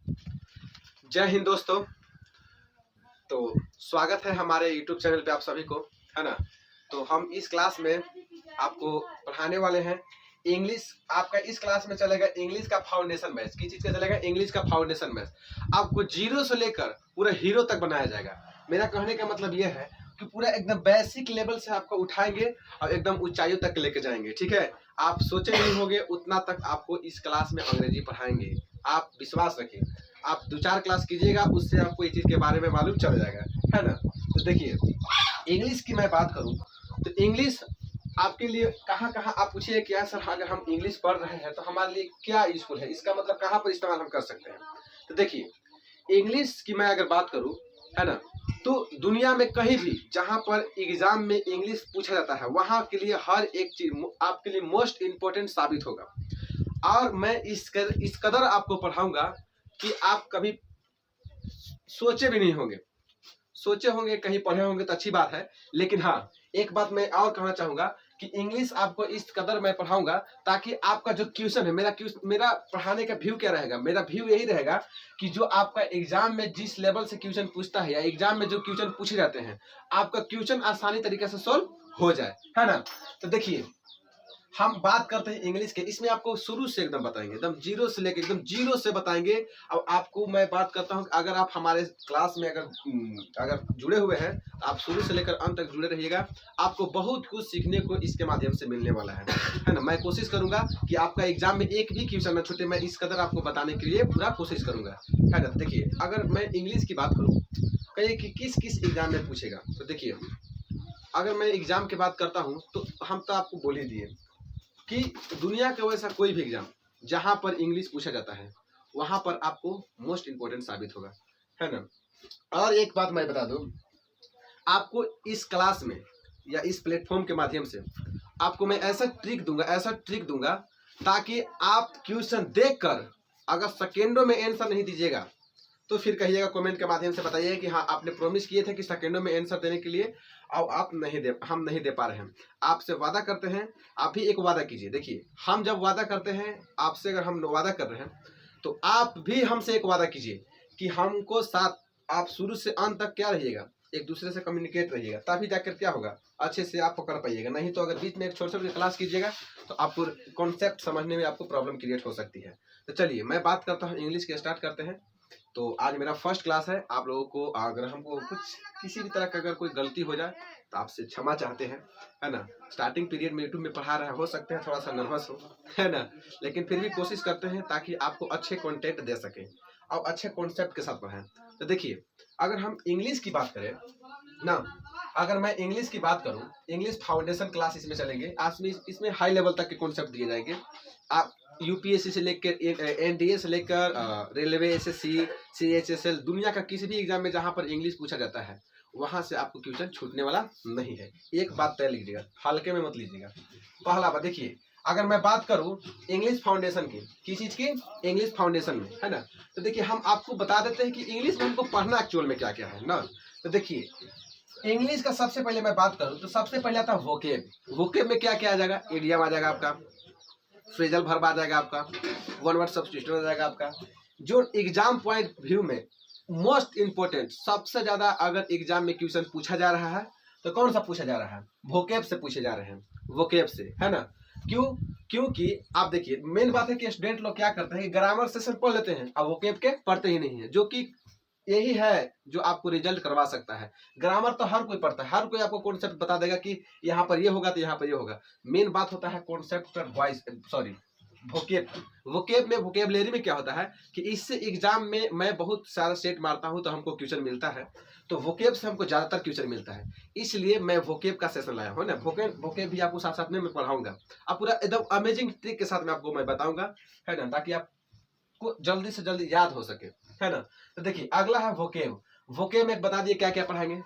जय हिंद दोस्तों। तो स्वागत है हमारे YouTube चैनल पे आप सभी को, है ना। तो हम इस क्लास में आपको पढ़ाने वाले हैं इंग्लिश। आपका इस क्लास में चलेगा इंग्लिश का फाउंडेशन मैथ्स। किस चीज का चलेगा? इंग्लिश का फाउंडेशन मैथ्स। आपको जीरो से लेकर पूरा हीरो तक बनाया जाएगा। मेरा कहने का मतलब यह है कि पूरा एकदम बेसिक लेवल से आपको उठाएंगे और एकदम ऊंचाइयों तक लेके जाएंगे। ठीक है, आप सोचे नहीं होंगे उतना तक आपको इस क्लास में अंग्रेजी पढ़ाएंगे। आप विश्वास रखिए, आप 2-4 क्लास कीजिएगा, उससे आपको ये चीज के बारे में मालूम चल जाएगा, है ना। तो देखिए, इंग्लिश की मैं बात करूं तो इंग्लिश आपके लिए कहाँ कहाँ आप पूछिए क्या सर, अगर हम इंग्लिश पढ़ रहे हैं तो हमारे लिए क्या यूजफुल है, इसका मतलब कहाँ पर इस्तेमाल हम कर सकते हैं। तो देखिए, इंग्लिश की मैं अगर बात करूं, है ना, तो दुनिया में कहीं भी जहां पर एग्जाम में इंग्लिश पूछा जाता है वहां के लिए हर एक चीज आपके लिए मोस्ट इंपोर्टेंट साबित होगा। और मैं इस कदर आपको पढ़ाऊंगा कि आप कभी सोचे भी नहीं होंगे। सोचे होंगे, कहीं पढ़े होंगे तो अच्छी बात है, लेकिन हाँ, एक बात मैं और कहना चाहूंगा कि इंग्लिश आपको इस कदर मैं पढ़ाऊंगा ताकि आपका जो क्वेश्चन है, मेरा पढ़ाने का व्यू क्या रहेगा, मेरा व्यू यही रहेगा कि जो आपका एग्जाम में जिस लेवल से क्वेश्चन पूछता है या एग्जाम में जो क्वेश्चन पूछे जाते हैं, आपका क्वेश्चन आसानी तरीके से सोल्व हो जाए, है ना। तो देखिए, हम बात करते हैं इंग्लिश के, इसमें आपको शुरू से एकदम बताएंगे, एकदम जीरो से लेकर एकदम जीरो से बताएंगे। अब आपको मैं बात करता हूं, अगर आप हमारे क्लास में अगर जुड़े हुए हैं, आप शुरू से लेकर अंत तक जुड़े रहिएगा। आपको बहुत कुछ सीखने को इसके माध्यम से मिलने वाला है ना। मैं कोशिश करूंगा कि आपका एग्जाम में एक भी क्वेश्चन न छूटे, मैं इस कदर आपको बताने के लिए पूरा कोशिश करूंगा, है ना। देखिए, अगर मैं इंग्लिश की बात करूँ, कहिए कि किस किस एग्जाम में पूछेगा, तो देखिए, अगर मैं एग्जाम की बात करता हूँ तो हम तो आपको बोल ही दिए कि दुनिया का वैसा कोई भी एग्जाम जहां पर इंग्लिश पूछा जाता है वहां पर आपको मोस्ट इंपोर्टेंट साबित होगा, है ना। और एक बात मैं बता दूं, आपको इस क्लास में या इस प्लेटफॉर्म के माध्यम से आपको मैं ऐसा ट्रिक दूंगा ताकि आप क्वेश्चन देखकर अगर सेकेंडों में आंसर नहीं दीजिएगा तो फिर कहिएगा, कमेंट के माध्यम से बताइए कि हाँ, आपने प्रॉमिस किए थे कि सेकेंडों में आंसर देने के लिए, और हम नहीं दे पा रहे हैं। आपसे वादा करते हैं, आप भी एक वादा कीजिए। देखिए, हम जब वादा करते हैं आपसे, अगर हम वादा कर रहे हैं तो आप भी हमसे एक वादा कीजिए कि हमको साथ आप शुरू से अंत तक क्या रहिएगा, एक दूसरे से कम्युनिकेट रहिएगा, तभी जाकर क्या होगा, अच्छे से आप पकड़ पाइएगा। नहीं तो अगर बीच में एक छोटे छोटे क्लास कीजिएगा तो आपको कॉन्सेप्ट समझने में आपको प्रॉब्लम क्रिएट हो सकती है। तो चलिए, मैं बात करता हूँ इंग्लिश के, स्टार्ट करते हैं। तो आज मेरा फर्स्ट क्लास है। आप लोगों को अगर हमको कुछ किसी भी तरह का अगर कोई गलती हो जाए तो आपसे क्षमा चाहते हैं, है ना। स्टार्टिंग पीरियड में यूट्यूब में पढ़ा रहा हो सकते हैं थोड़ा सा नर्वस हो, है ना, लेकिन फिर भी कोशिश करते हैं ताकि आपको अच्छे कंटेंट दे सकें और अच्छे कॉन्सेप्ट के साथ पढ़ाएं। तो देखिए, अगर हम इंग्लिश की बात करें ना, अगर मैं इंग्लिश की बात करूं, इंग्लिश फाउंडेशन क्लास इसमें चलेंगे। आज में इसमें हाई लेवल तक के कॉन्सेप्ट दिए जाएंगे। आप यूपीएससी से लेकर एनडीए से लेकर रेलवे, एसएससी, सीएचएसएल, दुनिया का किसी भी एग्जाम में जहां पर इंग्लिश पूछा जाता है वहां से आपको क्वेश्चन छूटने वाला नहीं है। एक बात तय लीजिएगा, हल्के में मत लीजिएगा। पहला बात देखिए, अगर मैं बात करूं इंग्लिश फाउंडेशन की, किस चीज की? इंग्लिश फाउंडेशन में, है ना। तो देखिए, हम आपको बता देते हैं कि इंग्लिश में हमको पढ़ना एक्चुअल में क्या क्या है ना। तो देखिए, इंग्लिश का सबसे पहले मैं बात करूं तो सबसे पहले आता है वोकेब। वोकेब में क्या क्या आ जाएगा? इडियम आ जाएगा आपका, फ्रेजल वर्ब आ जाएगा आपका, वन वर्ड सब्स्टिट्यूशन आ जाएगा आपका। जो एग्जाम पॉइंट व्यू में मोस्ट इंपोर्टेंट, सबसे ज्यादा अगर एग्जाम में क्वेश्चन पूछा जा रहा है तो कौन सा पूछा जा रहा है? वोकेब से पूछे जा रहे हैं, वोकेब से, है ना। क्यों? क्योंकि आप देखिए, मेन बात है कि स्टूडेंट लोग क्या करते हैं कि ग्रामर सेशन पढ़ लेते हैं और वोकेब के पढ़ते ही नहीं है, जो कि यही है जो आपको रिजल्ट करवा सकता है। ग्रामर तो हर कोई पढ़ता है, हर कोई आपको कॉन्सेप्ट बता देगा कि यहाँ पर ये होगा तो यहाँ पर ये होगा। मेन बात होता है concept voice, sorry, vocab. Vocab में, वोकेबलरी में क्या होता है कि इससे एग्जाम में मैं बहुत सारा सेट मारता हूँ तो हमको क्वेश्चन मिलता है, तो वोकेब से हमको ज्यादातर क्वेश्चन मिलता है, इसलिए मैं वोकेब का सेशन लाया हूँ ना। वोकेब भी आपको साथ साथ में मैं पढ़ाऊंगा, अब पूरा एकदम अमेजिंग ट्रिक के साथ में आपको मैं बताऊंगा, है ना, ताकि आपको जल्दी से जल्दी याद हो सके, है ना। तो देखिए, अगला है वोकेब। वोकेब में बता दिए क्या क्या पढ़ाएंगे।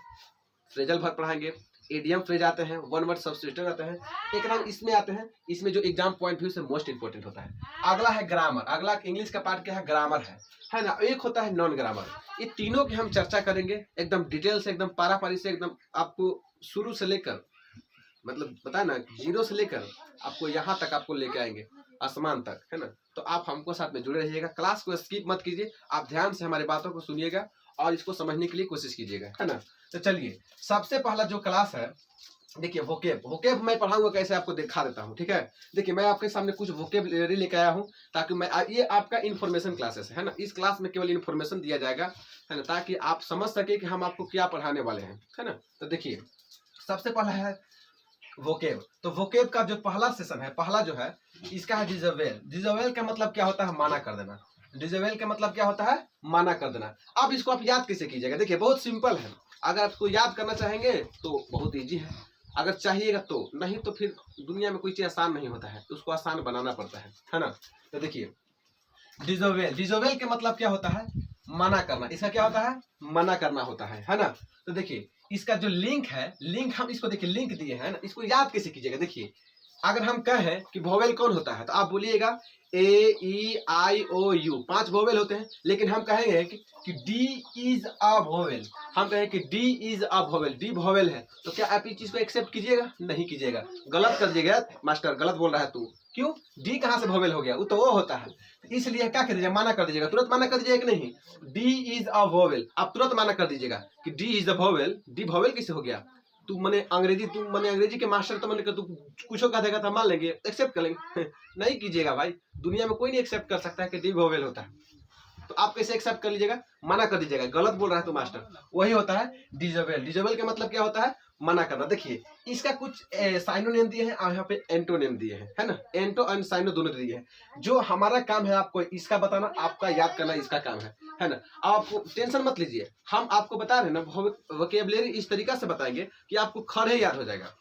फ्रेजल वर्ब पढ़ाएंगे, इडियम फ्रेज आते हैं, वन वर्ड सब्स्टिट्यूशन आते हैं, एक नाम इसमें आते हैं, इसमें जो एग्जाम पॉइंट व्यू से मोस्ट इंपोर्टेंट होता है। अगला है ग्रामर। अगला इंग्लिश का पार्ट क्या है? ग्रामर है ना। एक होता है नॉन ग्रामर। ये तीनों की हम चर्चा करेंगे एकदम डिटेल से, एकदम पारा पारी से, एकदम आपको शुरू से लेकर, मतलब बताए ना, जीरो से लेकर आपको यहाँ तक आपको लेके आएंगे, आसमान तक, है ना। तो आप हमको साथ में जुड़े रहिएगा, क्लास को स्किप मत कीजिए, आप ध्यान से हमारी बातों को सुनिएगा और इसको समझने के लिए कोशिश कीजिएगा, है ना। तो चलिए, सबसे पहला जो क्लास है, देखिए वोकेब मैं पढ़ाऊंगा कैसे आपको दिखा देता हूँ, ठीक है। देखिए मैं आपके सामने कुछ वोकेबलरी लेके आया हूँ, ताकि मैं ये आपका इन्फॉर्मेशन क्लासेस है ना, इस क्लास में केवल इन्फॉर्मेशन दिया जाएगा, है ना, ताकि आप समझ सके कि हम आपको क्या पढ़ाने वाले हैं, है ना। तो देखिए सबसे पहला है वोकेब। तो वोकेब का जो पहला सेशन है, पहला जो है इसका है डिजोवेल। डिजोवेल का मतलब क्या होता है? माना कर देना। डिजोवेल का मतलब क्या होता है? माना कर देना। अब इसको आप याद कैसे कीजिएगा? देखिए बहुत सिंपल है, अगर आपको याद करना चाहेंगे तो बहुत ईजी है, अगर चाहिएगा तो, नहीं तो फिर दुनिया में कोई चीज आसान नहीं होता है, उसको आसान बनाना पड़ता है ना। तो देखिए डिजोवेल, डिजोवेल के मतलब क्या होता है? मना करना। इसका क्या होता है? मना करना होता है ना। तो देखिए इसका जो लिंक है, लिंक हम इसको देखिए लिंक दिए हैं ना, इसको याद कैसे कीजिएगा? देखिए अगर हम कहें कि वोवेल कौन होता है, तो आप बोलिएगा ए ई आई ओ यू, 5 वोवेल होते हैं, लेकिन हम कहेंगे कि डी इज अ वोवेल, हम कहें कि D is a vowel, D vowel है, तो क्या आप इस चीज को एक्सेप्ट कीजिएगा? नहीं कीजिएगा, गलत कर दीजिएगा, मास्टर गलत बोल रहा है तू। क्यों? डी कहाँ से वोवेल हो गया? वो तो वो होता है, इसलिए क्या कर दीजिएगा? माना कर दीजिएगा, तुरंत माना कर दीजिएगा कि नहीं, डी इज अ वोवेल, आप तुरंत माना कर दीजिएगा कि D is a vowel. D vowel कैसे हो गया? तू मने अंग्रेजी के मास्टर, तो मैंने तू कुछ कह देगा तो मान लेंगे, एक्सेप्ट कर लेंगे। नहीं कीजिएगा भाई, दुनिया में कोई नहीं एक्सेप्ट कर सकता है कि डी वोवेल होता है, तो आप कैसे एक्सेप्ट कर लीजिएगा? मना कर दीजिएगा, गलत बोल रहा है तो मास्टर, वही होता है डिजोवेल। डिजोवेल का मतलब क्या होता है? मना करना। देखिए इसका कुछ साइनोनिम दिए हैं और यहाँ पे एंटोनिम दिए हैं, है ना, एंटो एंड साइनो दोनों दिए हैं। जो हमारा काम है आपको इसका बताना, आपका याद करना इसका काम है ना। आपको टेंशन मत लीजिए, हम आपको बता रहे हैं ना, वोकेबलरी इस तरीका से बताएंगे कि आपको खड़े याद हो जाएगा,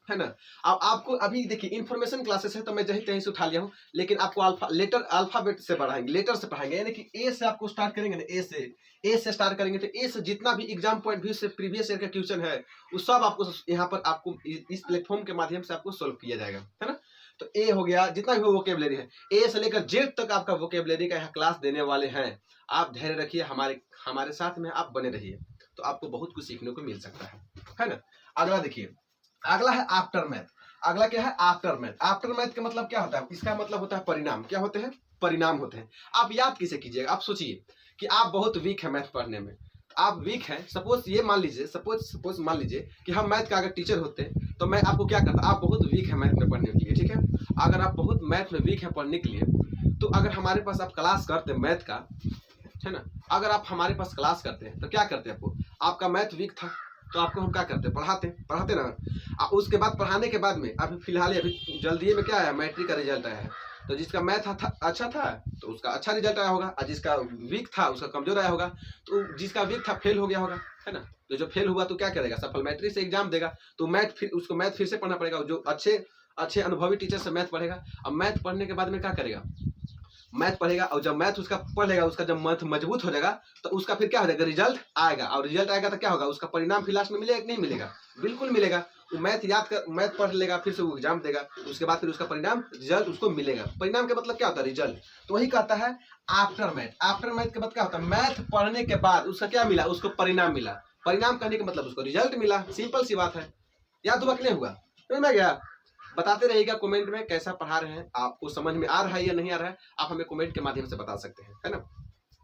है ना। अब आपको अभी देखिए इन्फॉर्मेशन क्लासेस है, तो मैं जहीं तहीं से उठा लिया हूँ, लेकिन आपको अल्फाबेट से बढ़ाएंगे, लेटर से पढ़ाएंगे, यानी कि ए से आपको स्टार्ट करेंगे ना, ए से स्टार्ट करेंगे, तो ए से जितना भी एग्जाम पॉइंट व्यू से प्रीवियस ईयर का क्वेश्चन है, वो सब आपको यहाँ पर आपको इस प्लेटफॉर्म के माध्यम से आपको सोल्व किया जाएगा, है ना। तो ए हो गया, जितना भी वोकेबलरी है, ए से लेकर जेड तक आपका वोकेबलरी का यहाँ क्लास देने वाले हैं। आप धैर्य रखिए, हमारे साथ में आप बने रहिए, तो आपको बहुत कुछ सीखने को मिल सकता है ना। अगला देखिए, अगला है आफ्टर मैथ। अगला क्या है? After math. आफ्टर मैथ का मतलब क्या होता है? इसका मतलब होता है परिणाम। क्या होते हैं? परिणाम होते हैं। आप याद कैसे कीजिएगा? आप सोचिए कि आप बहुत वीक है मैथ पढ़ने में, आप वीक हैं, सपोज ये मान लीजिए, सपोज मान लीजिए कि हम मैथ का अगर टीचर होते तो मैं आपको क्या करता? आप बहुत वीक है मैथ में पढ़ने के लिए, ठीक है, अगर आप बहुत मैथ में वीक है पढ़ने के लिए, तो अगर हमारे पास आप क्लास करते मैथ का, है ना, अगर आप हमारे पास क्लास करते हैं तो क्या करते? आपका मैथ वीक था तो आपको हम क्या करते? पढ़ाते ना। उसके बाद पढ़ाने के बाद में अभी फिलहाल अभी जल्दी में क्या आया? मैट्रिक का रिजल्ट आया है, तो जिसका मैथ अच्छा था तो उसका अच्छा रिजल्ट आया होगा, और जिसका वीक था उसका कमजोर आया होगा। तो जिसका वीक था फेल हो गया होगा, है ना। तो जो फेल हुआ तो क्या करेगा? सफल मैट्रिक से एग्जाम देगा, तो उसको मैथ फिर से पढ़ना पड़ेगा। जो अच्छे अनुभवी टीचर से मैथ पढ़ेगा, अब मैथ पढ़ने के बाद में क्या करेगा? मैथ पढ़ेगा, और जब मैथ उसका पढ़ लेगा, उसका जब मैथ मजबूत हो जाएगा, तो उसका फिर क्या हो जाएगा? रिजल्ट आएगा, और रिजल्ट आएगा तो क्या होगा? उसका परिणाम फिर लास्ट में मिलेगा कि नहीं मिलेगा? बिल्कुल मिलेगा। वो मैथ पढ़ लेगा, फिर से वो एग्जाम देगा, उसके बाद फिर उसका परिणाम रिजल्ट उसको मिलेगा। परिणाम का मतलब क्या होता है? रिजल्ट। तो वही कहता है आफ्टर मैथ। आफ्टर मैथ के बाद क्या होता है? मैथ पढ़ने के बाद उसका क्या मिला? उसको परिणाम मिला। परिणाम कहने का मतलब उसको रिजल्ट मिला, सिंपल सी बात है। याद हुआ कि नहीं हुआ? समझ में गया? बताते रहिएगा कमेंट में कैसा पढ़ा रहे हैं, आपको समझ में आ रहा है या नहीं आ रहा है, आप हमें कमेंट के माध्यम से बता सकते हैं, है ना।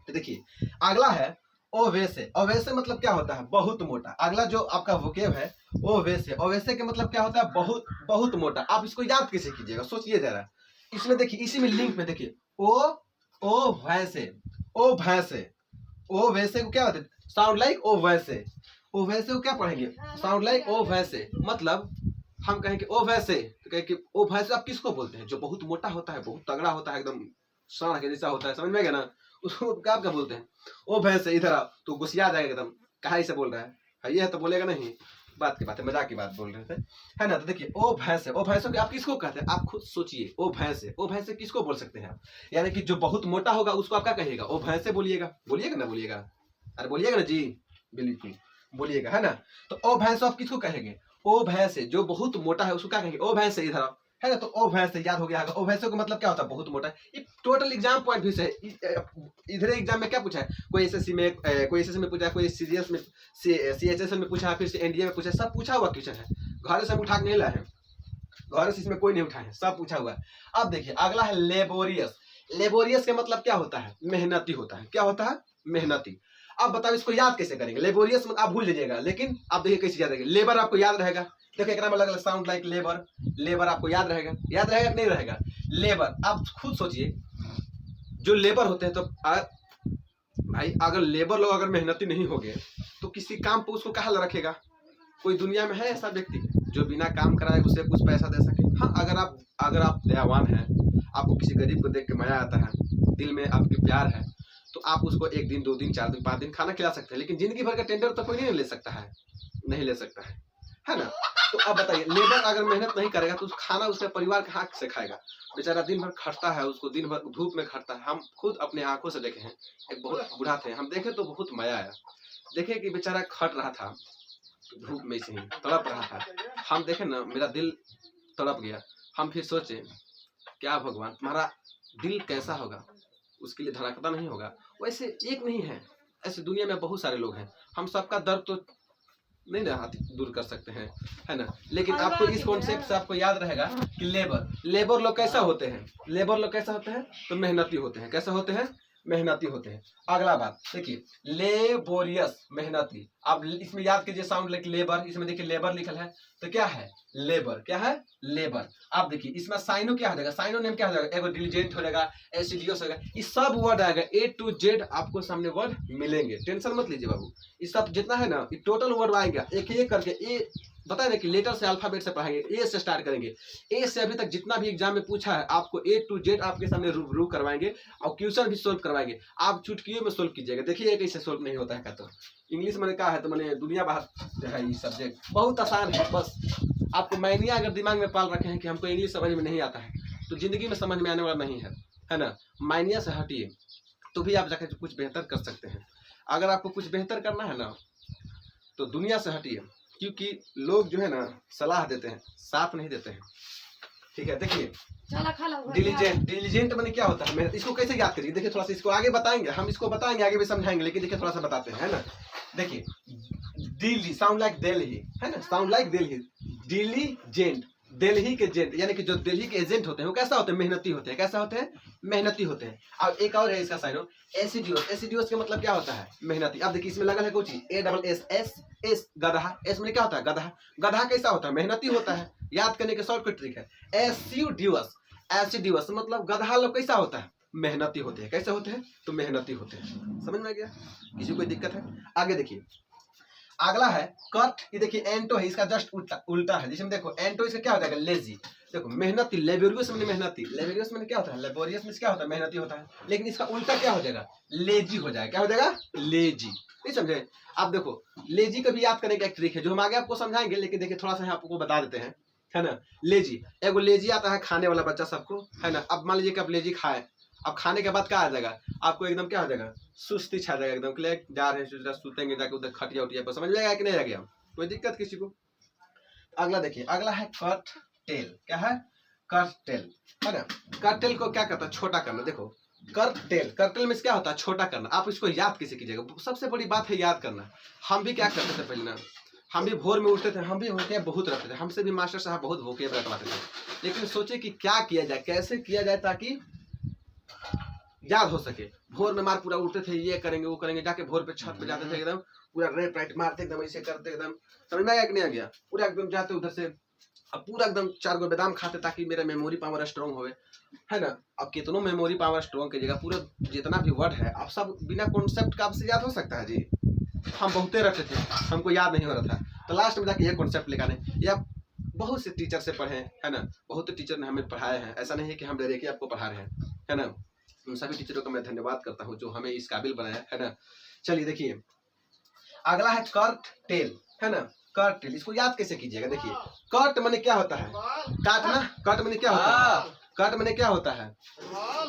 तो देखिए अगला है ओवेसे। ओवेसे मतलब क्या होता है? बहुत मोटा। अगला जो आपका वोकेब है ओवेसे। ओवेसे के मतलब क्या होता है? बहुत मोटा। आप इसको याद कैसे कीजिएगा? सोचिए जरा। इसमें देखिए, इसी में लिंक में देखिए, ओ वैसे, ओ भैंसे, ओ वैसे को क्या होता है? साउंड लाइक ओ वैसे। ओ वैसे को क्या पढ़ेंगे? साउंड लाइक ओ वैसे। मतलब हम कहें कि ओ वैसे, तो कहें कि ओ वैसे आप किसको बोलते हैं? जो बहुत मोटा होता है, बहुत तगड़ा होता है, एकदम सांड के जैसा होता है, समझ में गया ना, उसको क्या बोलते हैं? ओ वैसे। इधर आओ, तो गुस्सिया जाएगा एकदम, कहाँ से बोल रहा है ये है तो बोलेगा नहीं, बात की बात है, मजाक की बात बोल रहे थे, है ना। तो देखिए ओ भैंसे, ओ भैंसों के आप किसको कहते हैं? आप खुद सोचिए, ओ भैंसे, ओ भैंसे किसको बोल सकते हैं आप? यानी कि जो बहुत मोटा होगा उसको आप क्या कहिएगा? ओ भैंसे बोलिएगा। बोलिएगा ना? बोलिएगा, अरे बोलिएगा ना जी, बिल्कुल बोलिएगा, है ना। तो ओ भैंस आप किसको कहेंगे? ओ भैंसे। जो बहुत मोटा है उसको क्या कहेंगे? ओ भैंसे। इधर आओ, है ना। तो ओ भैंसे याद हो गया होगा। ओ भैंसों का मतलब क्या होता है? बहुत मोटा है। ये टोटल एग्जाम पॉइंट व्यू से इधर एग्जाम में क्या पूछा है? कोई एसएससी में पूछा है, कोई सीजीएस में, सीएचएस में पूछा है, फिर से एनडीए में पूछा है, सब पूछा हुआ क्वेश्चन है। घर से हम उठा के नहीं लाए हैं, घर से इसमें कोई नहीं उठाए हैं, सब पूछा हुआ है। अब देखिए अगला है लेबोरियस। लेबोरियस का मतलब क्या होता है? मेहनती होता है। क्या होता है? मेहनती। अब बताओ इसको याद कैसे करेंगे? लेबोरियस मतलब आप भूल लीजिएगा, लेकिन आप देखिए कैसे याद रहेगा। लेबर आपको याद रहेगा, देखो एक अलग अलग साउंड लाइक लेबर, लेबर आपको याद रहेगा, याद रहेगा कि नहीं रहेगा? लेबर, आप खुद सोचिए जो लेबर होते हैं, तो भाई अगर लेबर लोग अगर मेहनती नहीं होंगे तो किसी काम पे उसको कहाँ रखेगा? कोई दुनिया में है ऐसा व्यक्ति जो बिना काम कराए उसे कुछ पैसा दे सके? हाँ, अगर आप दयावान हैं, आपको किसी गरीब को देख के मजा आता है, दिल में आपके प्यार है, तो आप उसको 1 दिन 2 दिन 4 दिन 5 दिन खाना खिला सकते हैं। लेकिन जिंदगी भर का टेंडर तो कोई नहीं ले सकता है, नहीं ले सकता है ना? तो अब बताइए, लेबर अगर मेहनत नहीं करेगा तो उस खाना उसके परिवार के हाथ से खाएगा? बेचारा दिन भर खटता है, उसको दिन भर धूप में खटता है। हम खुद अपने आंखों से देखे हैं, एक बहुत बूढ़ा थे, हम देखे तो बहुत मजा आया। देखे कि बेचारा खट रहा था धूप में से ही, तड़प रहा था। हम देखे ना, मेरा दिल तड़प गया। हम फिर सोचे क्या भगवान तुम्हारा दिल कैसा होगा, उसके लिए धड़कता नहीं होगा? वैसे एक नहीं है, ऐसे दुनिया में बहुत सारे लोग हैं, हम सबका दर्द तो नहीं ना दूर कर सकते हैं, है ना? लेकिन आपको इस कॉन्सेप्ट से आपको याद रहेगा कि लेबर लोग कैसा होते हैं? लेबर लोग कैसा होते हैं? तो मेहनती होते हैं। कैसे होते हैं? मेहनती होते हैं। अगला बात देखिए, लेबोरियस, मेहनती। आप इसमें याद कीजिए साउंड लाइक लेबर, इसमें देखिए लेबर लिखल है, तो क्या है? लेबर। क्या है? लेबर। आप देखिए इसमें साइनो क्या हो जाएगा? साइनो नेम क्या हो जाएगा? एगो डिलीजेंट हो जाएगा, एसिडियस हो जाएगा। ये सब वर्ड आएगा, A to Z आपको सामने वर्ड मिलेंगे, टेंशन मत लीजिए बाबू। ये सब जितना है ना, ये टोटल वर्ड आएगा एक एक करके। ए बताए ना कि लेटर से अल्फाबेट से पढ़ाएंगे, ए से स्टार्ट करेंगे। ए से अभी तक जितना भी एग्जाम में पूछा है आपको A to Z आपके सामने रूबरू करवाएंगे और क्वेश्चन भी सोल्व करवाएंगे। आप चुटकियों में सोल्व कीजिएगा, देखिए कैसे सोल्व नहीं होता है। का तो इंग्लिश मैंने कहा है तो मैंने दुनिया भर है, ये सब्जेक्ट बहुत आसान है। बस आपको मायनिया अगर दिमाग में पाल रखे हैं कि हमको इंग्लिश समझ में नहीं आता है, तो जिंदगी में समझ में आने वाला नहीं है ना? मायनिया से हटिए तो भी आप जाकर कुछ बेहतर कर सकते हैं। अगर आपको कुछ बेहतर करना है ना, तो दुनिया से हटिए, क्योंकि लोग जो है ना सलाह देते हैं, साथ नहीं देते हैं। ठीक है, देखिए डिलीजेंट मैंने क्या होता है? इसको कैसे याद करिए? देखिए थोड़ा सा इसको आगे बताएंगे, हम इसको बताएंगे, आगे भी समझाएंगे, लेकिन देखिए थोड़ा सा बताते हैं, है ना? देखिए दिल्ली साउंड लाइक दिल्ली, है ना? Sound like Delhi, diligent, Delhi के जेंट, यानी कि जो दिल्ली के एजेंट होते हैं वो कैसा होते हैं? मेहनती होते हैं। कैसा होते हैं? मेहनती होते हैं। अब एक और है इसका साइनो, एसिडियोस। एसिडियोस का मतलब क्या होता है? मेहनती। अब देखिए इसमें लगा है कुछ ASS, गधा। एस में क्या होता है? गधा। गधा कैसा होता है? मेहनती होता है। याद करने के शॉर्टकट ट्रिक है। एसिडियोस, एसिडियोस मतलब गधा लोग कैसा होता है? मेहनती होते हैं। कैसे होते हैं? तो मेहनती होते हैं। समझ में आ गया? किसी को कोई दिक्कत है? आगे देखिए, अगला है कट। ये देखिए एंटो है, इसका जस्ट उल्टा है। जिसमें देखो एंटो, इसका क्या होता है? लेजी। देखो मेहनती, लेबोरियस में मेहनती, लेबोरियस में क्या होता है? लेबोरियस में क्या होता है? मेहनती होता है। लेकिन इसका उल्टा क्या हो जाएगा? लेजी हो जाएगा। क्या हो जाएगा? लेजी। नहीं समझे? आप देखो लेजी का भी याद करने का एक ट्रिक है जो हम आगे आपको समझाएंगे, लेकिन देखिए थोड़ा सा आपको बता देते हैं, है ना? लेजी, एगो लेजी आता है खाने वाला बच्चा सबको, है ना? अब मान लीजिए कि आप लेजी खाए, अब खाने के बाद क्या आ जाएगा? आपको एकदम क्या हो जाएगा? सुस्ती छा जाएगा एकदम, क्लियर जा रहे हैं सुतेंगे जाके उधर खटिया उटिया पर। समझ में आएगा कि नहीं आ गया? कोई दिक्कत किसी को? अगला देखिए, अगला है कट टेल। क्या है? कट टेल, है ना? कट टेल को क्या करता है? छोटा करना। देखो कर्टेल, कर्टेल में क्या होता है? छोटा करना। आप इसको याद कैसे कीजिएगा? सबसे बड़ी बात है याद करना। हम भी क्या करते थे पहले ना, हम भी भोर में उठते थे, हम भी वोकेब बहुत रखते थे, हमसे भी मास्टर साहब बहुत वोकेब रखवाते थे। लेकिन सोचे कि क्या किया जाए, कैसे किया जाए ताकि याद हो सके। भोर में मार पूरा उठते थे, ये करेंगे वो करेंगे, जाके भोर पे छत पे जाते थे, एकदम पूरा रेप राइट मारते, एकदम ऐसे करते, एकदम समझ में आया कि नहीं आ गया? पूरा एकदम जाते उधर से, अब पूरा एकदम 4 गो बादाम खाते ताकि मेरा मेमोरी पावर स्ट्रॉन्ग होवे, है ना? अब कितनों मेमोरी पावर स्ट्रॉन्ग कीजिएगा, पूरा जितना भी वर्ड है आप सब बिना कॉन्सेप्ट का आपसे याद हो सकता है जी? हम बहुते रखते थे, हमको याद नहीं हो रहा था, तो लास्ट में जाके ये कॉन्सेप्ट लेकर या बहुत से टीचर से पढ़े, है ना? बहुत टीचर ने हमें पढ़ाए हैं, ऐसा नहीं है कि हम दे के आपको पढ़ा रहे हैं, है ना? उन सभी टीचरों का मैं धन्यवाद करता हूँ जो हमें इस काबिल बनाया, है ना? चलिए देखिए, अगला है कर्ट टेल, है ना? कर्ट टेल, इसको याद कैसे कीजिएगा? देखिए कर्ट माने क्या होता है? काटना। कर्ट माने क्या होता है? कट माने क्या होता है?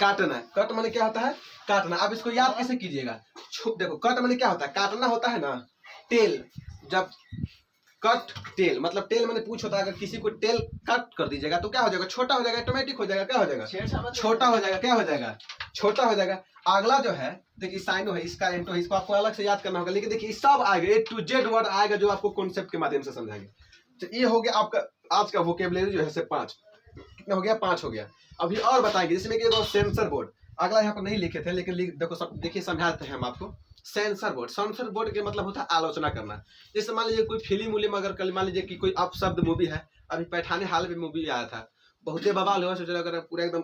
काटना। कट माने क्या होता है? काटना। अब इसको याद कैसे कीजिएगा? देखो कट माने क्या होता है? काटना होता है ना। टेल, जब कट टेल मतलब टेल माने पूछ होता है, अगर किसी को टेल कट कर दीजिएगा तो क्या हो जाएगा? छोटा हो जाएगा, ऑटोमेटिक हो जाएगा। क्या हो जाएगा? छोटा हो जाएगा। क्या हो जाएगा? छोटा हो जाएगा। अगला जो है देखिए साइनो है, इसका एंटो है, इसको आपको अलग से याद करना होगा, लेकिन देखिए सब आएगा, A to Z वर्ड आएगा जो आपको कॉन्सेप्ट के माध्यम से समझाएंगे। तो ये हो गया आपका आज का वोकेबुलरी जो है से 5। कितना हो गया? 5 हो गया। अभी और बताएंगे, जिसमें कि सेंसर बोर्ड। अगला यहाँ पर नहीं लिखे थे लेकिन देखो सब देखिए समझाते हैं हम आपको। सेंसर बोर्ड, सेंसर बोर्ड के मतलब होता है आलोचना करना। जैसे मान लीजिए कोई फिल्म उलिम अगर कल मान लीजिए कि कोई अपशब्द मूवी है, अभी पैठानी हाल में मूवी आया था, बहुते बवाल हुआ, सोचा अगर पूरा एकदम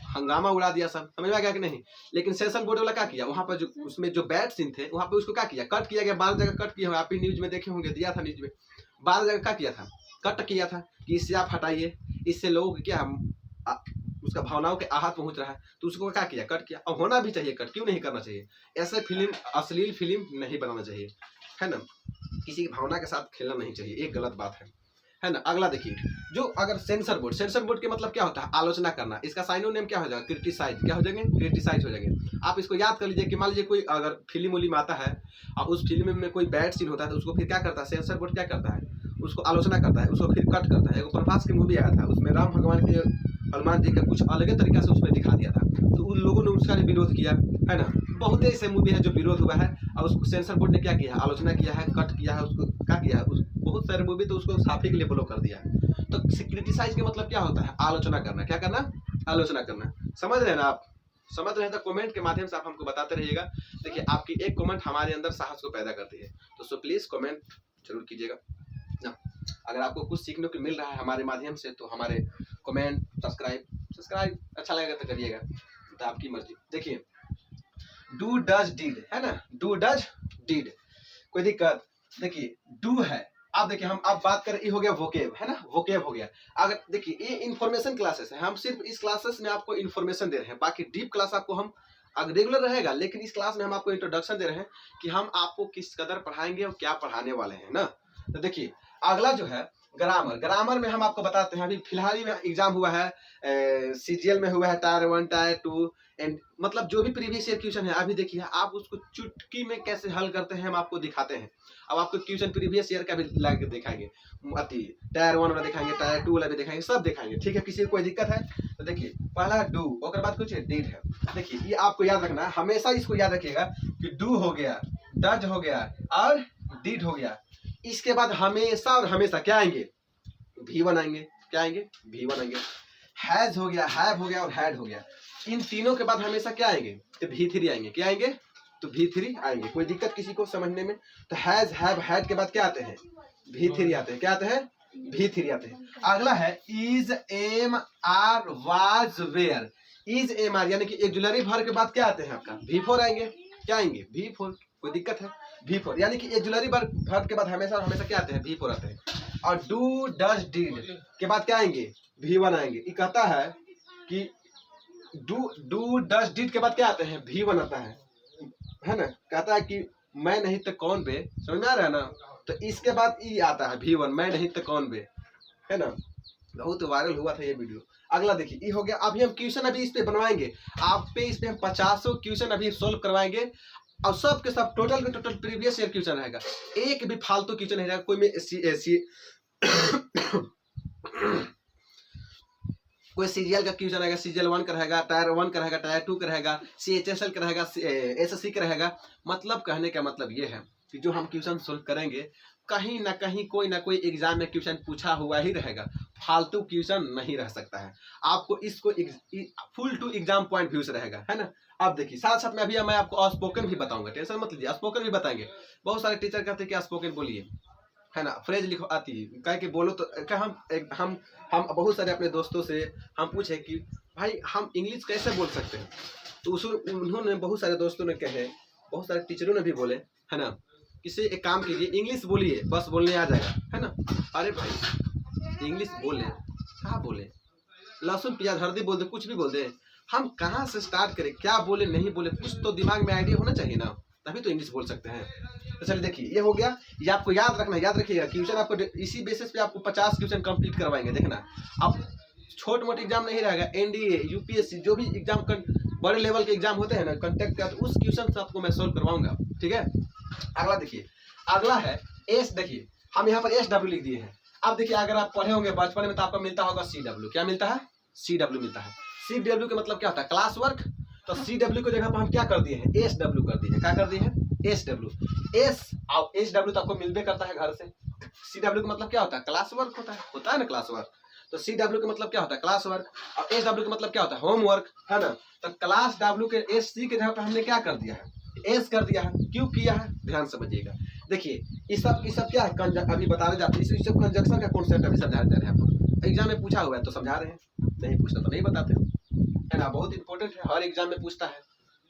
हंगामा उड़ा दिया सब, समझ में आ गया कि नहीं। लेकिन सेंसर बोर्ड वाला क्या किया, वहाँ पर जो उसमें जो बैड सीन थे वहाँ पे उसको क्या किया, कट किया गया, 12 जगह कट किया हुआ, आप ही न्यूज में देखे होंगे, दिया था न्यूज में, 12 जगह क्या किया था, कट किया था कि इससे आप हटाइए, इससे लोगों को क्या उसका भावनाओं के आहत पहुंच रहा है, तो उसको क्या किया, कट किया। और होना भी चाहिए कट, क्यों नहीं करना चाहिए, ऐसे फिल्म अश्लील फिल्म नहीं बनाना चाहिए, है ना, किसी की भावना के साथ खेलना नहीं चाहिए, एक गलत बात है ना। अगला देखिए, जो अगर सेंसर बोर्ड, सेंसर बोर्ड के मतलब क्या होता है, आलोचना करना, इसका साइनोनिम क्या हो जाएगा, क्रिटिसाइज, क्या हो जाएंगे, क्रिटिसाइज हो जाएंगे। आप इसको याद कर लीजिए कि मान लीजिए कोई अगर फिल्म उलिम आता है और उस फिल्म में कोई बैड सीन होता है, तो उसको फिर क्या करता है, सेंसर बोर्ड क्या करता है, उसको आलोचना करता है, उसको फिर कट करता है। एक प्रभास की मूवी आया था, उसमें राम भगवान के, हनुमान जी का कुछ अलग तरीका से उसमें दिखा दिया था, तो उन लोगों ने उसका भी विरोध किया, है ना। बहुत ऐसे मूवी है जो विरोध हुआ है और उसको सेंसर बोर्ड ने क्या किया है, आलोचना किया है, कट किया है, उसको क्या किया है, बहुत सारे मूवी तो उसको साफी के लिए ब्लॉक कर दिया है। तो क्रिटिसाइज के मतलब क्या होता है, आलोचना करना, क्या करना, आलोचना करना। समझ रहे हैं ना आप, समझ रहे हैं तो कमेंट के माध्यम से आप हमको बताते रहिएगा। देखिए आपकी एक कमेंट हमारे अंदर साहस को पैदा करती है, तो सो प्लीज कमेंट जरूर कीजिएगा ना। अगर आपको कुछ सीखने को मिल रहा है हमारे माध्यम से, तो हमारे कमेंट, सब्सक्राइब अच्छा लगेगा तो करिएगा, तो आपकी मर्जी। देखिए डू डज डीड है ना, डू डज डीड, कोई दिक्कत। देखिए डू है, आप देखिए हम अब बात करें, ये हो गया वोकेब, है ना, वोकेब हो गया। अगर देखिए ये इन्फॉर्मेशन क्लासेस है, हम सिर्फ इस क्लासेस में आपको इन्फॉर्मेशन दे रहे हैं, बाकी डीप क्लास आपको हम अगर रेगुलर रहेगा, लेकिन इस क्लास में हम आपको इंट्रोडक्शन दे रहे हैं कि हम आपको किस कदर पढ़ाएंगे और क्या पढ़ाने वाले हैं ना। तो देखिए अगला जो है ग्रामर, ग्रामर में हम आपको बताते हैं, अभी फिलहाल ही में एग्जाम हुआ है, सीजीएल में हुआ है, टायर 1 टायर 2 एंड मतलब जो भी प्रीवियस ईयर क्वेश्चन है, अभी देखिए आप उसको चुटकी में कैसे हल करते हैं हम आपको दिखाते हैं। अब आपको क्वेश्चन प्रीवियस ईयर का भी ला के दिखाएंगे, अति टायर 1 वाला दिखाएंगे, टायर 2 वाला भी दिखाएंगे, सब दिखाएंगे, ठीक है। किसी को कोई दिक्कत है तो देखिए पहला डू, और बाद कुछ डीड है। देखिए ये आपको याद रखना है, हमेशा इसको याद रखिएगा कि डू हो गया, डज हो गया और डीड हो गया। इसके बाद हमेशा और हमेशा क्या आएंगे, भी बनाएंगे, क्या आएंगे, भी बनाएंगे। हैज हो गया, हैव हो गया और हैड हो गया। इन तीनों के बाद हमेशा क्या आएंगे, तो भी3 आएंगे, क्या आएंगे, तो भी3 आएंगे। कोई दिक्कत किसी को समझने में, तो हैज, हैव, हैड के बाद क्या आते हैं, भी3 आते हैं, क्या आते हैं, भी3 आते हैं। अगला है is, am, are, was, were. Is, am, are यानी कि एक्जुलरी वर्ब के बाद क्या आते हैं आपका, भी4 आएंगे, क्या आएंगे, भी4। कोई दिक्कत है, भी4 यानी कि एक्जुलरी वर्ब के बाद हमेशा और हमेशा क्या आते हैं, भी4 आते हैं। और डू डज डीड के बाद क्या आएंगे, भी1 आएंगे। ये कहता है कि डू डज डीड के बाद क्या आते हैं, भी1 आता है ना। कहता है कि मैं नहीं तो कौन बे, समझ में आ रहा है ना। तो इसके बाद ये आता है भी1, मैं नहीं तो कौन बे, है ना। बहुत वायरल हुआ था ये वीडियो। अगला देखिए ये हो गया। अभी हम क्वेश्चन अभी इस पे बनवाएंगे, आप पे इस पे हम 50 क्वेश्चन अभी सोल्व करवाएंगे, और सब के सब टोटल के टोटल प्रीवियस ईयर क्वेश्चन रहेगा, एक भी फालतू क्वेश्चन नहीं रहेगा। कोई में कोई सीरियल का क्वेश्चन रहेगा, सीरियल 1 का रहेगा, टायर 1 का रहेगा, टायर 2 का रहेगा, CHSL का रहेगा, SSC का रहेगा। मतलब कहने का मतलब ये है कि जो हम क्वेश्चन सोल्व करेंगे, कहीं ना कहीं कोई ना कोई एग्जाम में क्वेश्चन पूछा हुआ ही रहेगा, फालतू क्वेश्चन नहीं रह सकता है। आपको इसको full to exam point view से रहेगा, है ना। अब देखिए साथ साथ में अभी मैं आपको स्पोकन भी बताऊंगा, टेंशन मत लीजिए, स्पोकन भी बताएंगे। बहुत सारे टीचर कहते हैं कि स्पोकन बोलिए, है ना, फ्रेज लिखो आती है, कह के बोलो, तो क्या हम बहुत सारे अपने दोस्तों से हम पूछे कि भाई हम इंग्लिश कैसे बोल सकते हैं, तो उन्होंने बहुत सारे दोस्तों ने कहे, बहुत सारे टीचरों ने भी बोले, है ना, किसी एक काम कीजिए, इंग्लिश बोलिए, बस बोलने आ जाएगा, है ना। अरे भाई इंग्लिश बोले, कहाँ बोले, लहसुन प्याज हल्दी बोल दे, कुछ भी बोल दे, हम कहाँ से स्टार्ट करें, क्या बोले नहीं बोले, कुछ तो दिमाग में आइडिया होना चाहिए ना, तभी तो इंग्लिश बोल सकते हैं। तो चलिए देखिए ये हो गया, ये आपको याद रखना, याद रखिएगा। क्वेश्चन आपको इसी बेसिस पे आपको 50 क्वेश्चन कंप्लीट करवाएंगे, देखना। अब छोट मोटे एग्जाम नहीं रहेगा, NDA UPSC जो भी एग्जाम बड़े लेवल के एग्जाम होते हैं ना, कंटेक्ट का, तो उस क्वेश्चन से आपको मैं सोल्व करवाऊंगा, ठीक है। अगला देखिए, अगला है एस। देखिए हम यहाँ पर SW लिख दिए हैं। अब देखिए अगर आप पढ़े होंगे बचपन में तो आपको मिलता होगा CW, क्या मिलता है, CW मिलता है। CW का मतलब क्या होता है, क्लास वर्क। तो CW की जगह पर हम क्या कर दिए हैं, SW कर दिए हैं। क्या कर दिए हैं, SW। SW तो आपको मिलबे करता है घर से। CW का मतलब क्या होता है, क्लास वर्क होता है ना, क्लास वर्क। तो CW का मतलब क्या होता है क्लास वर्क, और SW का मतलब क्या होता है होमवर्क, है ना। तो क्लास W के SC के जगह पर हमने क्या कर दिया है, S कर दिया है। क्यों किया है, ध्यान समझिएगा। देखिए ये सब क्या है, अभी बताने जाते हैं, इस सब कंजक्शन का कॉन्सेप्ट अभी समझा रहे हैं आपको। एग्जाम में पूछा हुआ है तो समझा रहे हैं, नहीं पूछता तो नहीं बताते, है ना। बहुत इंपॉर्टेंट है, हर एग्जाम में पूछता है,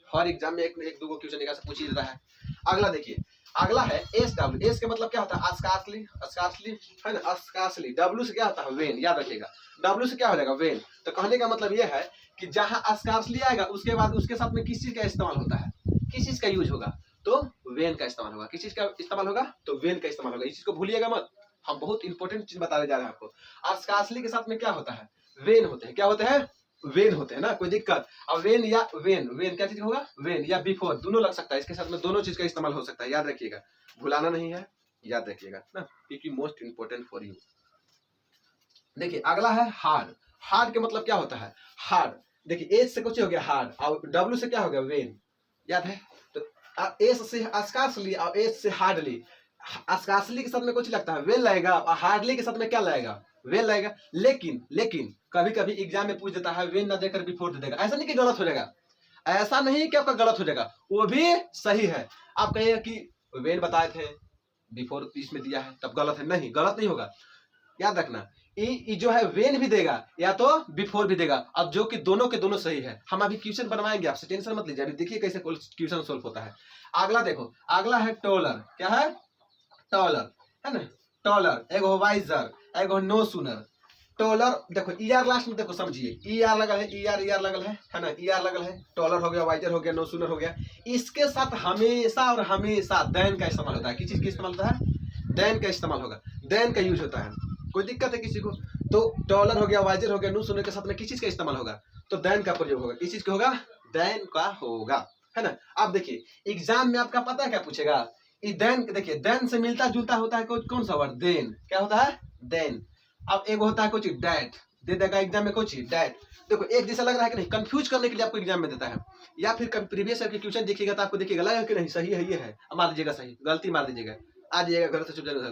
हर एग्जाम में एक दो क्वेश्चन निकाल से पूछ ही देता है। अगला देखिए, अगला है SW। एस का मतलब क्या होता है स्कार्सली, स्कार्सली, है ना, स्कार्सली। W से क्या होता है वेन, याद रखिएगा। W से क्या हो जाएगा वेन। तो कहने का मतलब ये है कि जहां स्कार्सली आएगा उसके बाद उसके साथ में किस चीज का इस्तेमाल होता है, किस चीज का यूज होगा, तो वेन का इस्तेमाल होगा। किस चीज का इस्तेमाल होगा, तो वेन का इस्तेमाल होगा। इस चीज को भूलिएगा मत, हम बहुत इंपॉर्टेंट चीज बताने जा रहे हैं आपको। स्कार्सली के साथ में क्या होता है, वेन होते हैं। क्या होते हैं, वेन होते हैं ना, कोई दिक्कत। अब वेन या वेन, वेन क्या चीज होगा, वेन या बिफोर, दोनों लग सकता है। इसके साथ में दोनों चीज का इस्तेमाल हो सकता है, याद रखिएगा, भुलाना नहीं है, याद रखिएगा ना, क्योंकि मोस्ट इंपोर्टेंट फॉर यू। देखिए अगला है हार्ड। हार्ड के मतलब क्या होता है, हार्ड। देखिए एच से कुछ हो गया हार्ड, और W से क्या हो गया वेन, याद है। तो एस से स्कार्सली और एच से हार्डली। स्कार्सली के साथ में कुछ लगता है वेन लगेगा, और हार्डली के साथ में क्या लगेगा, वेन लगेगा। लेकिन कभी कभी एग्जाम में पूछ देता है वेन ना देकर बिफोर दे देगा। ऐसा नहीं कि गलत हो जाएगा, ऐसा नहीं कि आपका गलत हो जाएगा, वो भी सही है। आप कहिएगा कि वेन बताए थे बिफोर इसमें दिया है तब गलत है, नहीं, गलत नहीं होगा। याद रखना, ये जो है वेन भी देगा या तो बिफोर भी देगा, अब जो कि दोनों के दोनों सही है। हम अभी क्वेश्चन बनवाएंगे आपसे, टेंशन मत लीजिए, अभी देखिए कैसे क्वेश्चन सोल्व होता है। अगला देखो, अगला है टॉलर। क्या है, टॉलर, है ना। टॉलर, एगो वाइजर, एगो नो सुनर। टॉलर देखो ER लास्ट में देखो, समझिए ER लगल है, ER लगल है ना, ER लगल है। टॉलर हो गया, वाइजर हो गया, नो सुनर हो गया। इसके साथ हमेशा और हमेशा देन का इस्तेमाल होता है। किस चीज का इस्तेमाल होता है, देन का इस्तेमाल होगा, देन का यूज होता है। कोई दिक्कत है किसी को, तो डॉलर हो गया, वाइजर हो गया, नो सुनर के साथ में किस चीज का इस्तेमाल होगा, तो देन का प्रयोग होगा। किस चीज का होगा, देन का होगा, है ना। अब देखिए एग्जाम में आपका पता है क्या पूछेगा, देन। देखिए देन से मिलता जुलता होता है कौन सा वर्ड, देन। क्या होता है, देन। अब एक होता है कुछ डेट, दे देगा एग्जाम में कुछ डेट। देखो एक जैसा लग रहा है कि नहीं, कंफ्यूज करने के लिए आपको एग्जाम में देता है। या फिर प्रीवियस के क्वेश्चन देखिएगा तो आपको देखिएगा लगा कि नहीं सही है, ये है, मार दीजिएगा सही, गलती मार दीजिएगा, आ जाइएगा घर से चुप जाने,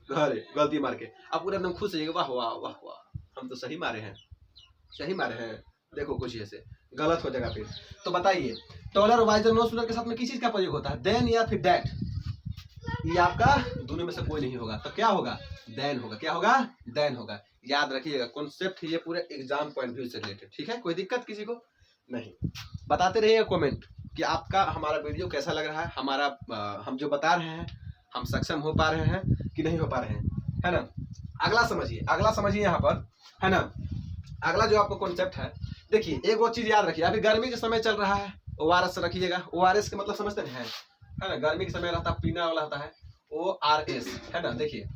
घर गलती मार के आप पूरा एकदम खुश रहिएगा, वाह वाह वाह वाह, हम तो सही मारे हैं, सही मारे हैं। देखो कुछ ऐसे गलत हो जाएगा फिर। तो बताइए टॉलर, वाइजर, नो सुनर के साथ में किस चीज का प्रयोग होता है, देन या फिर डेट। ये आपका दोनों में से कोई नहीं होगा, तो क्या होगा, देन होगा। क्या होगा, देन होगा। याद रखिएगा कॉन्सेप्ट ये पूरे एग्जाम पॉइंट व्यू से रिलेटेड, ठीक है। कोई दिक्कत किसी को नहीं, बताते रहिएगा कमेंट कि आपका हमारा वीडियो कैसा लग रहा है, हमारा हम जो बता रहे हैं हम सक्षम हो पा रहे हैं कि नहीं हो पा रहे हैं, है ना। अगला समझिए यहाँ पर, है ना। अगला जो आपको कॉन्सेप्ट है, देखिए एक वो चीज याद रखिए, अभी गर्मी का समय चल रहा है, ORS रखिएगा। ORS का मतलब समझते हैं, है ना, गर्मी के समय रहता है पीना वाला होता है ORS, है ना। देखिए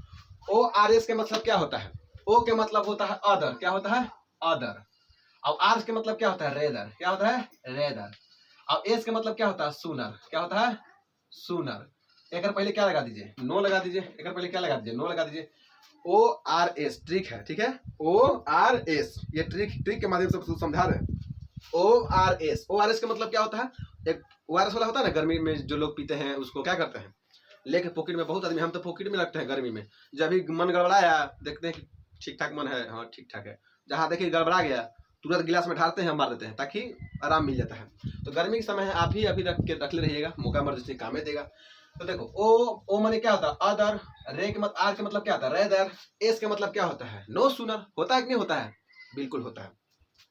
ORS के मतलब क्या होता है, O के मतलब होता है अदर, क्या होता है, अदर। और R के मतलब क्या होता है, रेदर, क्या होता है, रेदर। और S के मतलब क्या होता है, सूनर, क्या होता है, सूनर। एक पहले क्या लगा दीजिए, नो लगा दीजिए, एक पहले क्या लगा दीजिए, नो लगा दीजिए। ORS ट्रिक है, ठीक है, ORS ये ट्रिक के माध्यम से समझा रहे हैं। ORS का मतलब क्या होता है, एक ORS वाला होता है ना, गर्मी में जो लोग पीते हैं उसको क्या करते हैं, लेके पॉकेट में, बहुत आदमी, हम तो पॉकेट में रखते हैं गर्मी में। जब भी मन गड़बड़ाया देखते हैं कि ठीक ठाक मन है, हाँ ठीक ठाक है, जहाँ देखिए गड़बड़ा गया तुरंत गिलास में ढालते हैं, मार देते हैं ताकि आराम मिल जाता है। तो गर्मी के समय है, आप ही अभी रख ले रहिएगा, मौका मर्जी काम में देगा। तो देखो ओ माने क्या होता है, अदर। रे के मतलब, आर के मतलब क्या होता है, रेदर। एस के मतलब क्या होता है, नो सूनर। होता है कि नहीं होता है, बिल्कुल होता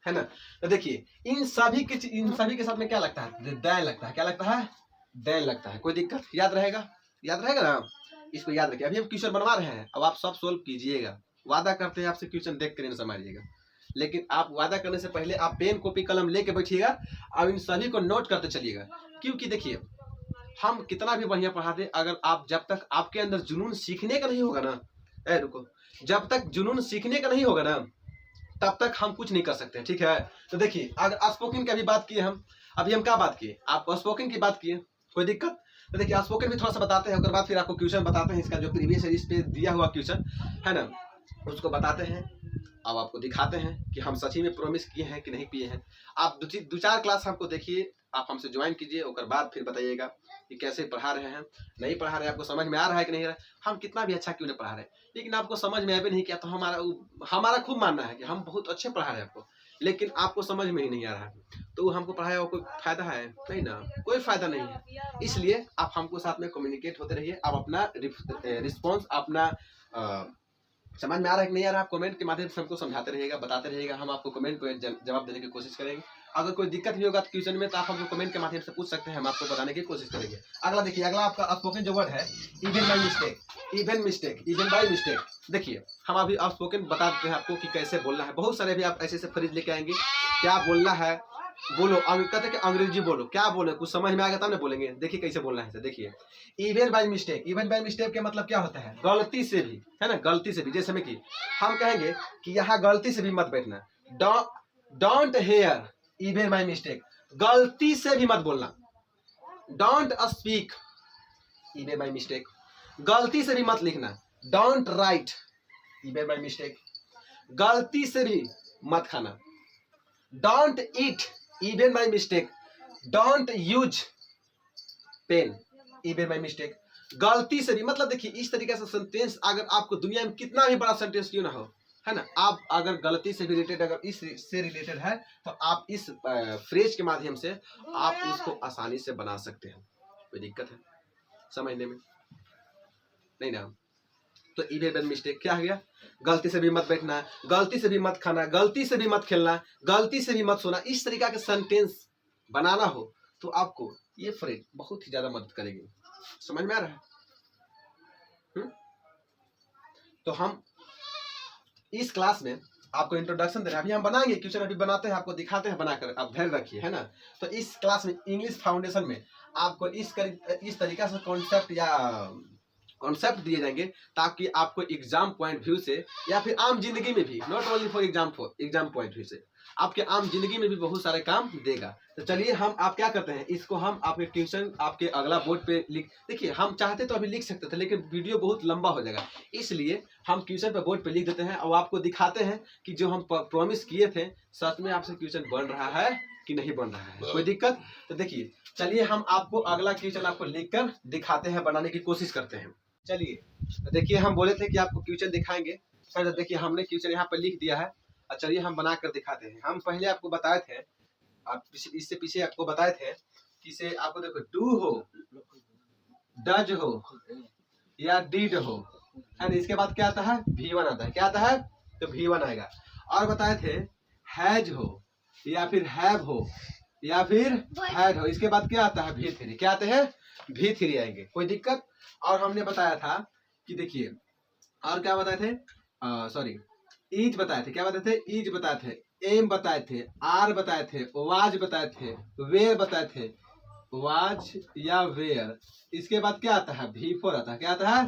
है ना। तो देखिए इन सभी के साथ में क्या लगता है, देन लगता है। क्या लगता है, देन लगता है। कोई दिक्कत, याद रहेगा, याद रहेगा ना, इसको याद रखिए। अभी हम क्वेश्चन बनवा रहे हैं, अब आप सब सोल्व कीजिएगा। वादा करते हैं आपसे क्वेश्चन देख कर समझिएगा, लेकिन आप वादा करने से पहले आप पेन कॉपी कलम लेके बैठिएगा, अब इन सभी को नोट करते चलिएगा। क्योंकि देखिए हम कितना भी बढ़िया पढ़ा दे, अगर आप जब तक आपके अंदर जुनून सीखने का नहीं होगा ना, रुको, जब तक जुनून सीखने का नहीं होगा ना तब तक हम कुछ नहीं कर सकते, ठीक है। तो देखिए अगर स्पोकन की अभी बात किए हम, अभी हम क्या बात किए, आप स्पोकन की बात किए, कोई दिक्कत। तो देखिए स्पोकन भी थोड़ा सा बताते हैं, उसके बाद फिर आपको क्वेश्चन बताते हैं, इसका जो प्रीवियस है इस पे दिया हुआ क्वेश्चन है ना, उसको बताते हैं। अब आपको दिखाते हैं कि हम सच्ची में प्रॉमिस किए हैं कि नहीं किए हैं। आप दो चार क्लास हमको देखिए, आप हमसे ज्वाइन कीजिए, उसके बाद फिर बताइएगा कि कैसे पढ़ा रहे हैं, नहीं पढ़ा रहे, आपको समझ में आ रहा है कि नहीं आ रहा है, हम कितना भी अच्छा क्यों नहीं पढ़ा रहे, लेकिन आपको समझ में भी नहीं किया तो हमारा खूब मानना है कि हम बहुत अच्छे पढ़ा रहे हैं आपको, लेकिन आपको समझ में ही नहीं आ रहा है, तो हमको पढ़ाया कोई फायदा है नहीं ना, कोई फायदा नहीं है। इसलिए आप हमको साथ में कम्युनिकेट होते रहिए, आप अपना रिस्पॉन्स अपना समझ में आ रहा है कि नहीं आ रहा, आप कमेंट के माध्यम से हमको समझाते रहिएगा, बताते रहिएगा, हम आपको कमेंट को जवाब देने की कोशिश करेंगे। अगर कोई दिक्कत भी होगा क्वेश्चन में तो आप हमको कमेंट के माध्यम से पूछ सकते हैं, हम आपको बताने की कोशिश करेंगे। अगला देखिए, अगला आपका स्पोकन जो वर्ड है even by mistake, even by mistake. देखिए हम अभी स्पोकन बता देते हैं आपको कि कैसे बोलना है। बहुत सारे भी आप ऐसे फ्रेज लेके आएंगे, क्या बोलना है बोलो, कहते कि अंग्रेजी बोलो, क्या बोले कुछ समझ में आएगा तब ना बोलेंगे। देखिए कैसे बोलना है, देखिए even by mistake. Even by mistake के मतलब क्या होता है, गलती से भी, है ना, गलती से भी। जैसे में कि हम कहेंगे कि यहाँ गलती से भी मत बैठना, don't hear even by mistake, गलती से भी मत बोलना। Don't speak even by mistake, गलती से भी मत लिखना। Don't write even by mistake, गलती से भी मत खाना। Don't eat even by mistake, don't use pen even by mistake, गलती से भी। मतलब देखिए इस तरीके से सेंटेंस, अगर आपको दुनिया में कितना भी बड़ा सेंटेंस क्यों ना हो, है ना, आप अगर गलती से भी रिलेटेड, अगर इस से रिलेटेड है तो आप इस फ्रेज के माध्यम से आप उसको आसानी से बना सकते हैं। कोई दिक्कत है समझने में नहीं ना। तो इवन बाय मिस्टेक क्या हो गया, गलती से भी मत बैठना, गलती से भी मत खाना, गलती से भी मत खेलना, गलती से भी मत सोना। इस तरीका के सेंटेंस बनाना हो तो आपको ये फ्रेज बहुत ही ज्यादा मदद करेगी। समझ में आ रहा है? तो हम इस क्लास में आपको इंट्रोडक्शन दे रहे हैं, अभी हम बनाएंगे क्वेश्चन, अभी बनाते हैं, आपको दिखाते हैं बनाकर, आप धैर्य रखिए, है ना। तो इस क्लास में इंग्लिश फाउंडेशन में आपको इस तरीका से कॉन्सेप्ट दिए जाएंगे ताकि आपको एग्जाम पॉइंट व्यू से या फिर आम जिंदगी में भी, not only for exam point view से, आपके आम जिंदगी में भी बहुत सारे काम देगा। तो चलिए हम आप क्या करते हैं, इसको हम आपके ट्यूशन आपके अगला बोर्ड पे लिख, देखिए हम चाहते तो अभी लिख सकते थे लेकिन वीडियो बहुत लंबा हो जाएगा, इसलिए हम ट्यूशन पे बोर्ड पे लिख देते हैं और आपको दिखाते हैं कि जो हम प्रॉमिस किए थे सच में आपसे क्वेश्चन बन रहा है कि नहीं बन रहा है। कोई दिक्कत? तो देखिए चलिए हम आपको अगला क्वेश्चन आपको लिखकर दिखाते हैं, बनाने की कोशिश करते हैं। चलिए तो देखिए हम बोले थे कि आपको क्वेश्चन दिखाएंगे, सर देखिए हमने क्वेश्चन यहाँ पर लिख दिया है। चलिए हम बना कर दिखाते हैं। हम पहले आपको बताए थे, आप इससे पीछे आपको बताए थे कि से आपको देखो डू हो, डज हो या डिड हो, है ना, इसके बाद क्या आता है, V1 आता है। क्या आता है? तो V1 आएगा। और बताए थे हैज हो या फिर हैव हो या फिर हैड हो, इसके बाद क्या आता है, V3। क्या आते हैं? V3 आएंगे। कोई दिक्कत? और हमने बताया था कि देखिए और क्या बताए थे, सॉरी ईज बताए थे। क्या बताए थे? ईज बताए थे, एम बताए थे, आर बताए थे, वाज बताए थे, वेयर बताए थे, वाज या वेयर। इसके बाद क्या आता है, V4 आता है। क्या आता है?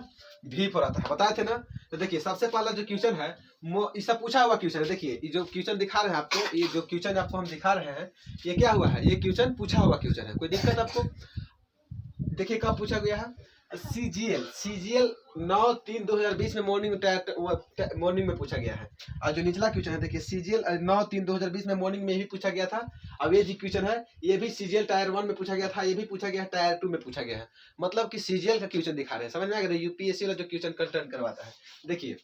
V4 आता है। बताए थे ना। तो देखिए सबसे पहला जो क्वेश्चन है इसका पूछा हुआ क्वेश्चन है। देखिए ये जो क्वेश्चन दिखा रहे हैं आपको, ये जो क्वेश्चन आपको हम दिखा रहे हैं, ये क्या हुआ है, ये क्वेश्चन पूछा हुआ क्वेश्चन है। कोई दिक्कत आपको? देखिए कब पूछा गया है, CGL 9/3/2020 में मॉर्निंग में पूछा गया है। और जो निचला क्वेश्चन है देखिए CGL 9/3/2020 में मॉर्निंग में ही पूछा गया था। अब ये जो क्वेश्चन है ये भी CGL टायर 1 में पूछा गया था, ये भी पूछा गया है, टायर 2 में पूछा गया है। मतलब कि CGL का क्वेश्चन दिखा रहे हैं। समझ में आ गया? UPSC वाला जो क्वेश्चन कंटेंट करवाता है, देखिए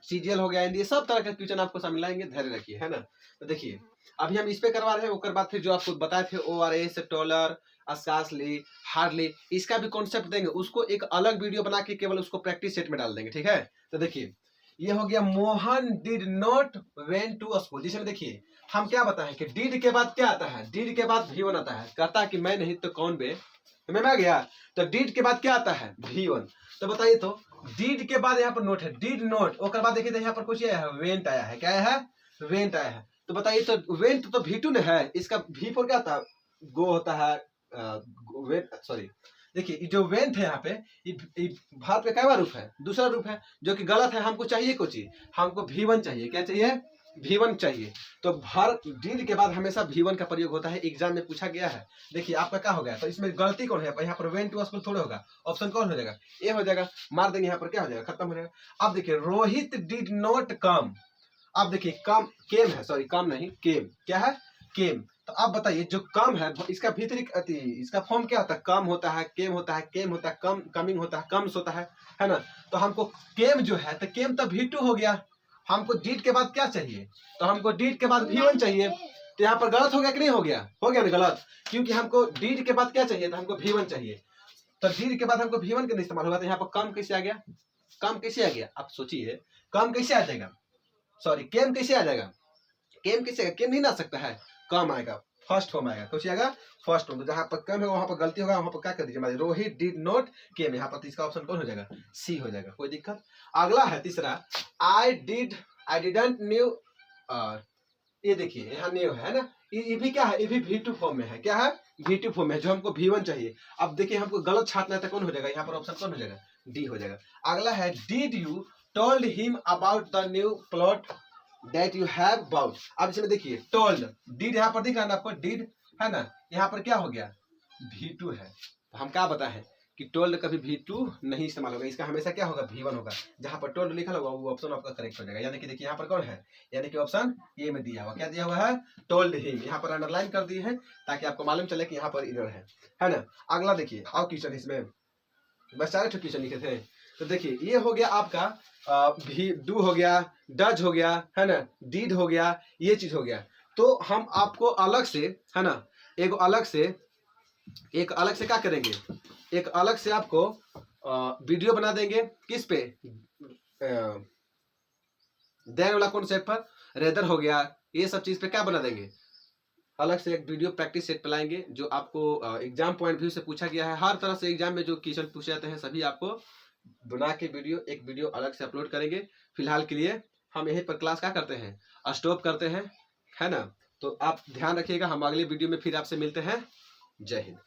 CGL हो गया, ये सब तरह का क्वेश्चन आपको समझाएंगे, धैर्य रखिए, है ना। तो देखिए अभी हम इस पे करवा रहे हैं, उसके बाद फिर जो आपको बताए थे ORS, टॉलर, स्कार्सली, हार्डली, इसका भी कॉन्सेप्ट देंगे, उसको एक अलग वीडियो बना के केवल उसको प्रैक्टिस सेट में डाल देंगे। ठीक है? तो देखिए ये हो गया Mohan did not went to school, जिसमें देखिए हम क्या बताएं कि डिड के बाद क्या आता है, डिड के बाद V1 आता है। कहता है कि मैं नहीं तो कौन बे, समझ में आ गया? तो डिड के बाद क्या आता है, V1। तो बताइए तो डिड के बाद यहाँ पर नोट है, डिड नॉट, और बाद देखिए यहाँ पर कुछ आया है, वेंट आया है। क्या आया है? वेंट आया है। तो बताइए तो वेंट तो V2 ने है, इसका V4 क्या होता है, गो होता है, सॉरी देखिए जो वेंट है यहाँ पे भारत का क्या रूप है, दूसरा रूप है, जो कि गलत है। हमको चाहिए कुछ चीज, हमको V1 चाहिए। क्या चाहिए? V1 चाहिए। तो भारत डिड के बाद हमेशा V1 का प्रयोग होता है, एग्जाम में पूछा गया है। देखिए आपका क्या हो गया, तो इसमें गलती कौन है, यहाँ पर वेंट टू स्कूल थोड़ा होगा, ऑप्शन कौन हो जाएगा, ए हो जाएगा। मार देंगे यहाँ पर, क्या हो जाएगा, खत्म हो जाएगा। अब देखिए रोहित डिड नॉट कम। अब देखिए कम केम है, सॉरी कम नहीं केम, क्या है, केम। तो आप बताइए जो कम है इसका भीतरी इसका फॉर्म क्या होता है? कम होता है, केम होता है, केम होता है, कम कमिंग होता है, कम्स होता है ना। तो हमको केम जो है तो केम तो V2 हो गया। हमको डीड के बाद क्या चाहिए? तो हमको डीड के बाद V1 चाहिए। तो यहाँ पर गलत हो गया कि नहीं हो गया? हो गया ना गलत, क्योंकि हमको डीड के बाद क्या चाहिए? तो हमको V1 चाहिए। तो डीड के बाद हमको V1 का इस्तेमाल होगा, तो यहाँ पर कम कैसे आ गया? कम कैसे आ गया? आप सोचिए, कम कैसे आ जाएगा? सॉरी, केम कैसे आ जाएगा? केम कैसे आएगा? केम नहीं ना आ सकता है, कम आएगा, फर्स्ट फॉर्म आएगा। तो आएगा फर्स्ट फॉर्म। तो जहां पर कम है वहां पर गलती होगा, वहां पर क्या कर दीजिए? हमारे रोहित डिड नॉट केम, यहाँ पर इसका ऑप्शन कौन हो जाएगा? सी हो जाएगा। कोई दिक्कत? अगला है तीसरा, आई डिडंट न्यू। ये देखिए यहाँ न्यू है ना, ये भी क्या है? ये भी V2 फॉर्म में है। क्या है? V2 फॉर्म में, जो हमको V1 चाहिए। अब देखिए हमको गलत छाटना है तो कौन हो जाएगा? यहाँ पर ऑप्शन कौन हो जाएगा? डी हो जाएगा। अगला है, did you told him about the new plot that you have bought. अब इसमें देखिए टोल्ड, डीड यहाँ पर दिख रहा है ना आपको? डीड है ना, यहाँ पर क्या हो गया? V2 है। तो हम क्या बताए कि टोल्ड कभी V2 नहीं इस्तेमाल होगा, इसका हमेशा क्या होगा? V1 होगा। जहां पर टोल्ड लिखा होगा वो ऑप्शन आपका करेक्ट हो जाएगा। यानी कि देखिए यहाँ पर कौन है? यानी कि ऑप्शन ए में दिया हुआ, क्या दिया हुआ है? Told him. यहाँ पर अंडरलाइन कर दिए हैं ताकि आपको मालूम चले कि यहाँ पर इधर है ना। अगला देखिए, और क्वेश्चन इसमें बस 4 क्वेश्चन लिखे थे। तो देखिए ये हो गया आपका भी डू हो गया, डज हो गया, है ना, डीड हो गया, ये चीज हो गया। तो हम आपको अलग से, है ना, एक अलग से क्या करेंगे? एक अलग से आपको वीडियो बना देंगे। किस पे? देन वाला कॉन्सेप्ट पर, रेदर हो गया, ये सब चीज पे क्या बना देंगे? अलग से एक वीडियो प्रैक्टिस सेट लाएंगे, जो आपको एग्जाम पॉइंट व्यू से पूछा गया है। हर तरह से एग्जाम में जो क्वेश्चन पूछे जाते हैं सभी आपको बना के एक वीडियो अलग से अपलोड करेंगे। फिलहाल के लिए हम यहीं पर क्लास क्या करते हैं? स्टॉप करते हैं, है ना। तो आप ध्यान रखिएगा, हम अगले वीडियो में फिर आपसे मिलते हैं। जय हिंद।